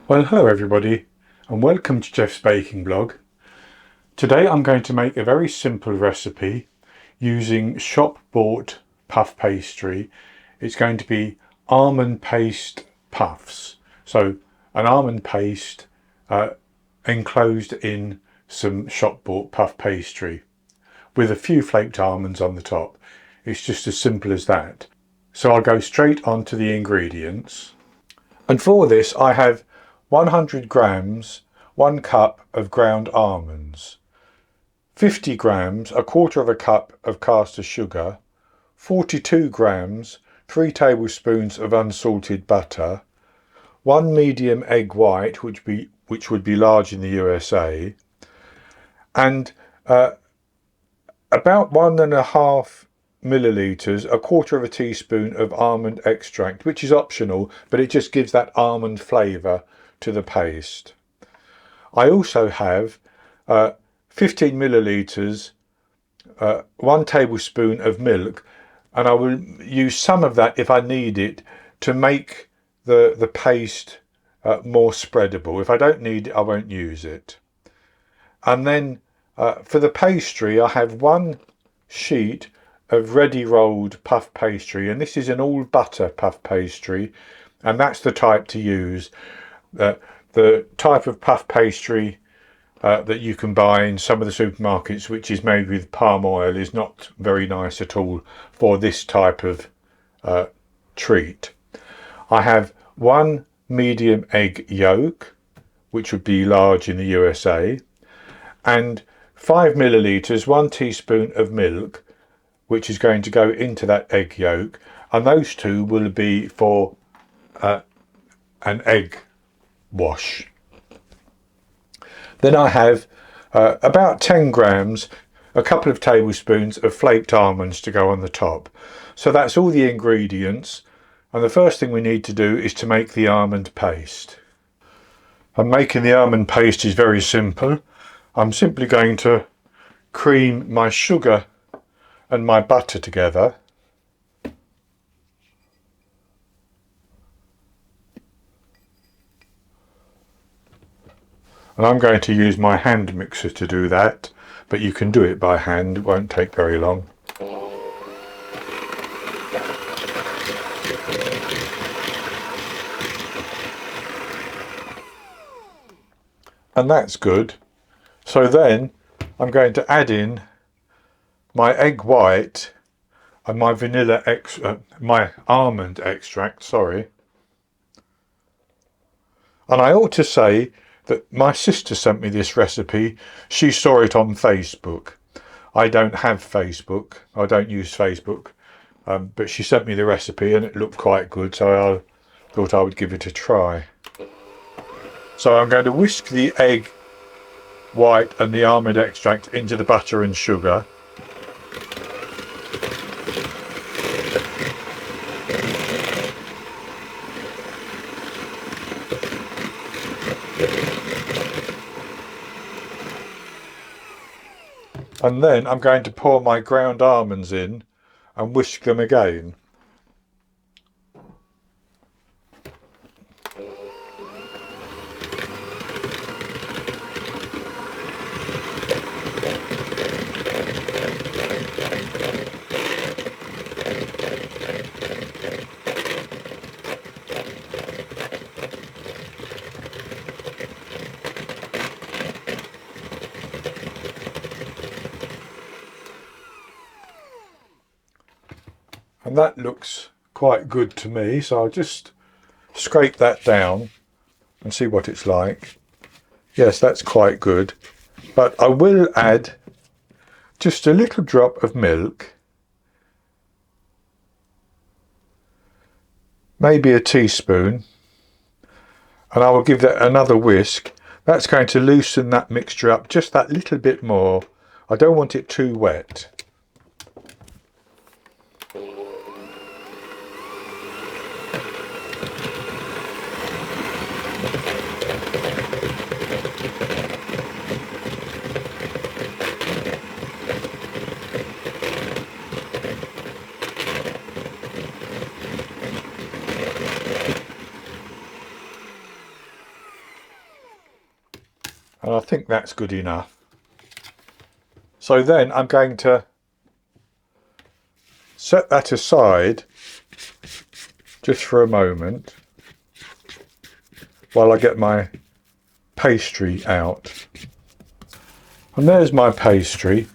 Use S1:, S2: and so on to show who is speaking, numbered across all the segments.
S1: Well, hello everybody and welcome to Jeff's Baking Blog. Today I'm going to make a very simple recipe using shop-bought puff pastry. It's going to be almond paste puffs. So an almond paste enclosed in some shop-bought puff pastry with a few flaked almonds on the top. It's just as simple as that. So I'll go straight on to the ingredients. And for this I have 100 grams, 1 cup of ground almonds, 50 grams, a quarter of a cup of caster sugar, 42 grams, 3 tablespoons of unsalted butter, 1 medium egg white, which would be large in the USA, and about 1.5 millilitres, a quarter of a teaspoon of almond extract, which is optional, but it just gives that almond flavour to the paste. I also have 15 millilitres, 1 tablespoon of milk, and I will use some of that if I need it to make the paste more spreadable. If I don't need it, I won't use it. And then for the pastry, I have 1 sheet of ready rolled puff pastry, and this is an all butter puff pastry, and that's the type to use. The type of puff pastry that you can buy in some of the supermarkets, which is made with palm oil, is not very nice at all for this type of treat. I have 1 medium egg yolk, which would be large in the USA, and 5 millilitres, 1 teaspoon of milk, which is going to go into that egg yolk, and those two will be for an egg wash. Then I have about 10 grams, a couple of tablespoons of flaked almonds to go on the top. So that's all the ingredients, and the first thing we need to do is to make the almond paste. And making the almond paste is very simple. I'm simply going to cream my sugar and my butter together. And I'm going to use my hand mixer to do that, but you can do it by hand, it won't take very long. And that's good. So then I'm going to add in my egg white and my my almond extract, sorry. And I ought to say that my sister sent me this recipe. She saw it on Facebook. I don't have Facebook. I don't use Facebook. But she sent me the recipe and it looked quite good, so I thought I would give it a try. So I'm going to whisk the egg white and the almond extract into the butter and sugar. And then I'm going to pour my ground almonds in and whisk them again. And that looks quite good to me, so I'll just scrape that down and see what it's like. Yes, that's quite good, but I will add just a little drop of milk, maybe a teaspoon, and I will give that another whisk. That's going to loosen that mixture up just that little bit more. I don't want it too wet. And I think that's good enough. So then I'm going to set that aside just for a moment while I get my pastry out. And there's my pastry.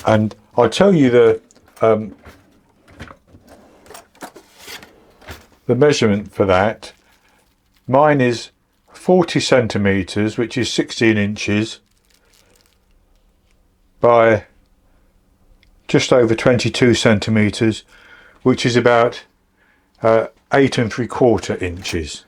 S1: And I'll tell you the measurement for that. Mine is 40 centimetres, which is 16 inches, by just over 22 centimetres, which is about 8 3/4 inches.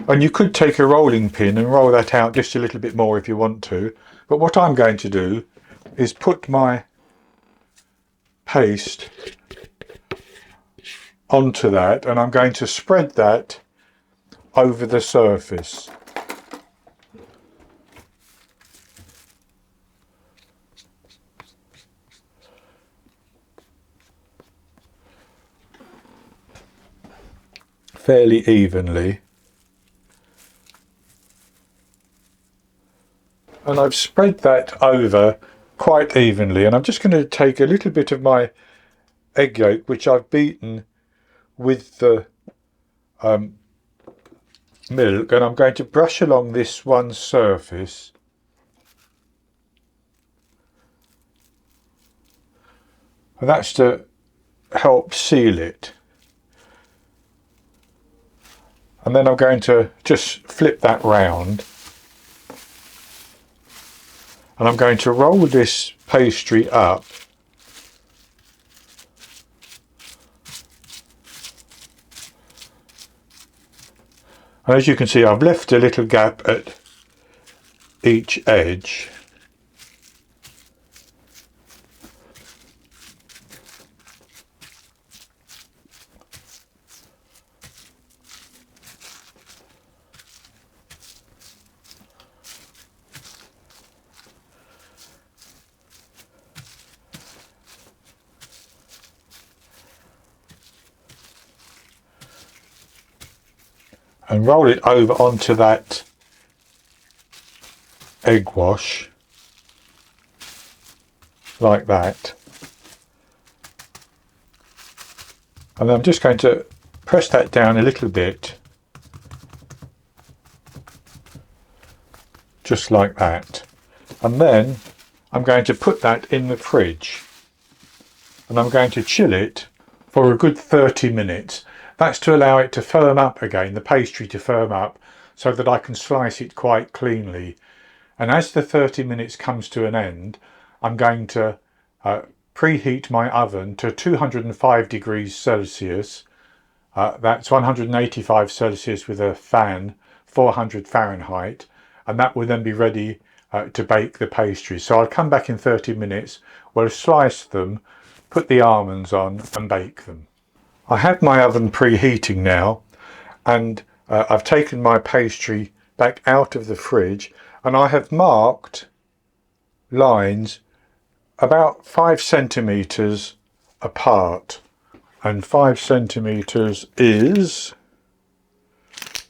S1: And you could take a rolling pin and roll that out just a little bit more if you want to. But what I'm going to do is put my paste onto that, and I'm going to spread that over the surface. Fairly evenly. And I've spread that over quite evenly, and I'm just going to take a little bit of my egg yolk, which I've beaten with the milk, and I'm going to brush along this one surface. And that's to help seal it. And then I'm going to just flip that round. And I'm going to roll this pastry up. And as you can see, I've left a little gap at each edge. And roll it over onto that egg wash, like that. And I'm just going to press that down a little bit, just like that. And then I'm going to put that in the fridge, and I'm going to chill it for a good 30 minutes. That's to allow it to firm up again, the pastry to firm up, so that I can slice it quite cleanly. And as the 30 minutes comes to an end, I'm going to preheat my oven to 205 degrees Celsius. That's 185 Celsius with a fan, 400 Fahrenheit, and that will then be ready to bake the pastries. So I'll come back in 30 minutes, we'll slice them, put the almonds on and bake them. I have my oven preheating now, and I've taken my pastry back out of the fridge, and I have marked lines about 5 centimetres apart. And 5 centimetres is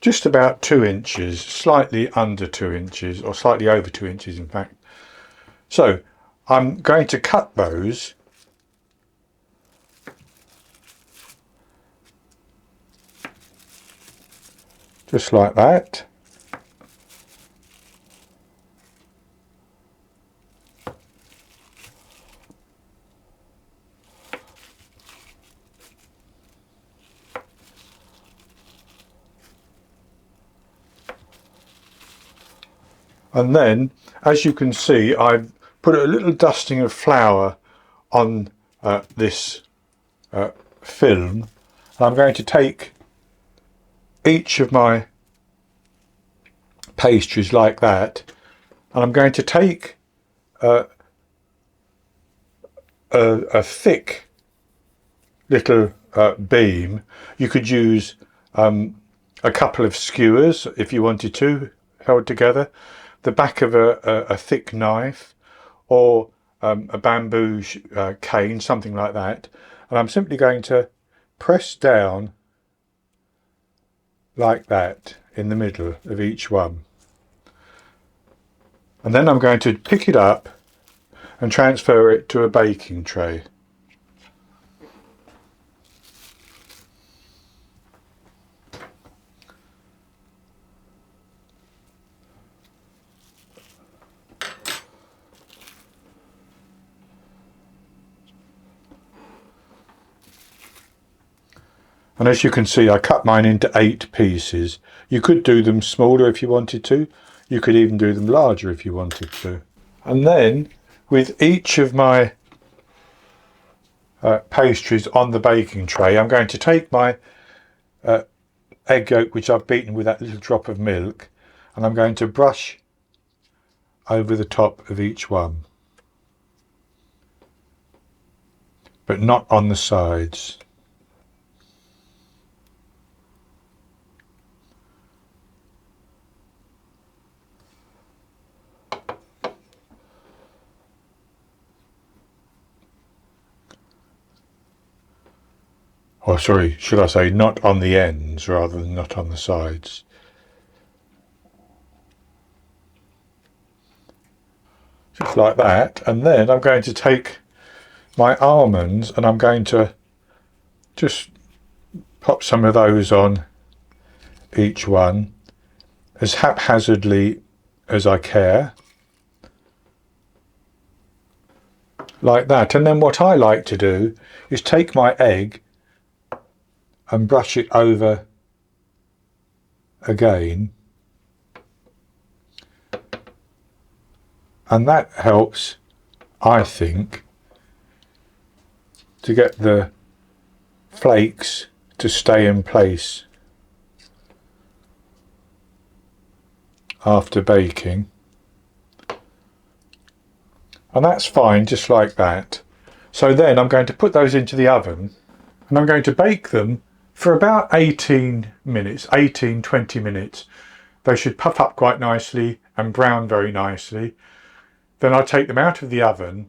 S1: just about 2 inches, slightly under 2 inches, or slightly over 2 inches in fact. So I'm going to cut those just like that. And then, as you can see, I've put a little dusting of flour on this film. And I'm going to take each of my pastries like that, and I'm going to take a thick little beam. You could use a couple of skewers if you wanted to, held together, the back of a thick knife, or a bamboo cane, something like that, and I'm simply going to press down like that in the middle of each one. And then I'm going to pick it up and transfer it to a baking tray. And as you can see, I cut mine into 8 pieces. You could do them smaller if you wanted to. You could even do them larger if you wanted to. And then with each of my pastries on the baking tray, I'm going to take my egg yolk, which I've beaten with that little drop of milk, and I'm going to brush over the top of each one, but not on the sides. Or sorry, should I say not on the ends rather than not on the sides. Just like that. And then I'm going to take my almonds and I'm going to just pop some of those on each one as haphazardly as I care. Like that. And then what I like to do is take my egg and brush it over again, and that helps, I think, to get the flakes to stay in place after baking. And that's fine, just like that. So then I'm going to put those into the oven and I'm going to bake them for about 20 minutes. They should puff up quite nicely and brown very nicely. Then I'll take them out of the oven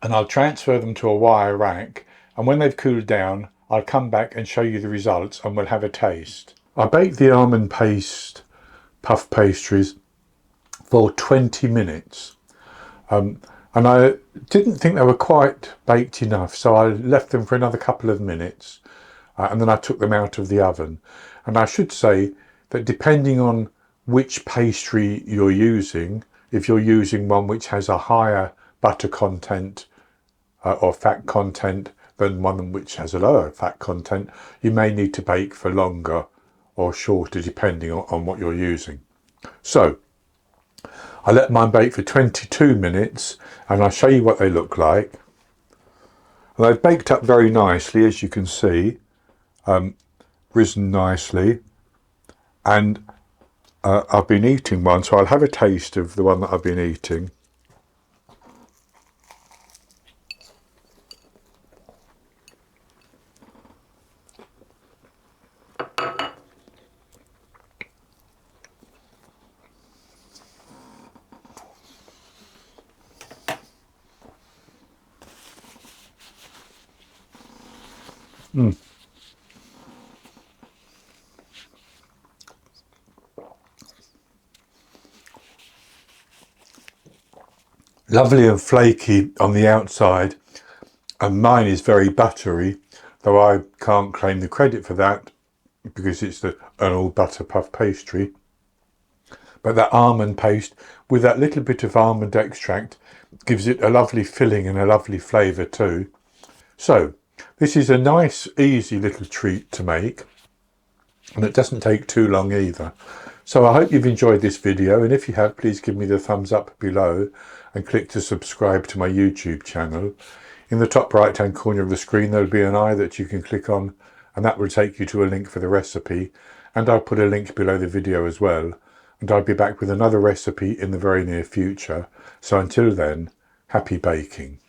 S1: and I'll transfer them to a wire rack, and when they've cooled down I'll come back and show you the results and we'll have a taste. I baked the almond paste puff pastries for 20 minutes. And I didn't think they were quite baked enough, so I left them for another couple of minutes. And then I took them out of the oven. And I should say that depending on which pastry you're using, if you're using one which has a higher butter content or fat content than one which has a lower fat content, you may need to bake for longer or shorter depending on what you're using. So I let mine bake for 22 minutes and I'll show you what they look like. And they've baked up very nicely, as you can see. Risen nicely, and I've been eating one, so I'll have a taste of the one that I've been eating. Lovely and flaky on the outside, and mine is very buttery, though I can't claim the credit for that because it's an all butter puff pastry. But that almond paste with that little bit of almond extract gives it a lovely filling and a lovely flavour too. So this is a nice easy little treat to make, and it doesn't take too long either. So I hope you've enjoyed this video, and if you have, please give me the thumbs up below and click to subscribe to my YouTube channel. In the top right hand corner of the screen there'll be an eye that you can click on, and that will take you to a link for the recipe, and I'll put a link below the video as well, and I'll be back with another recipe in the very near future. So until then, happy baking.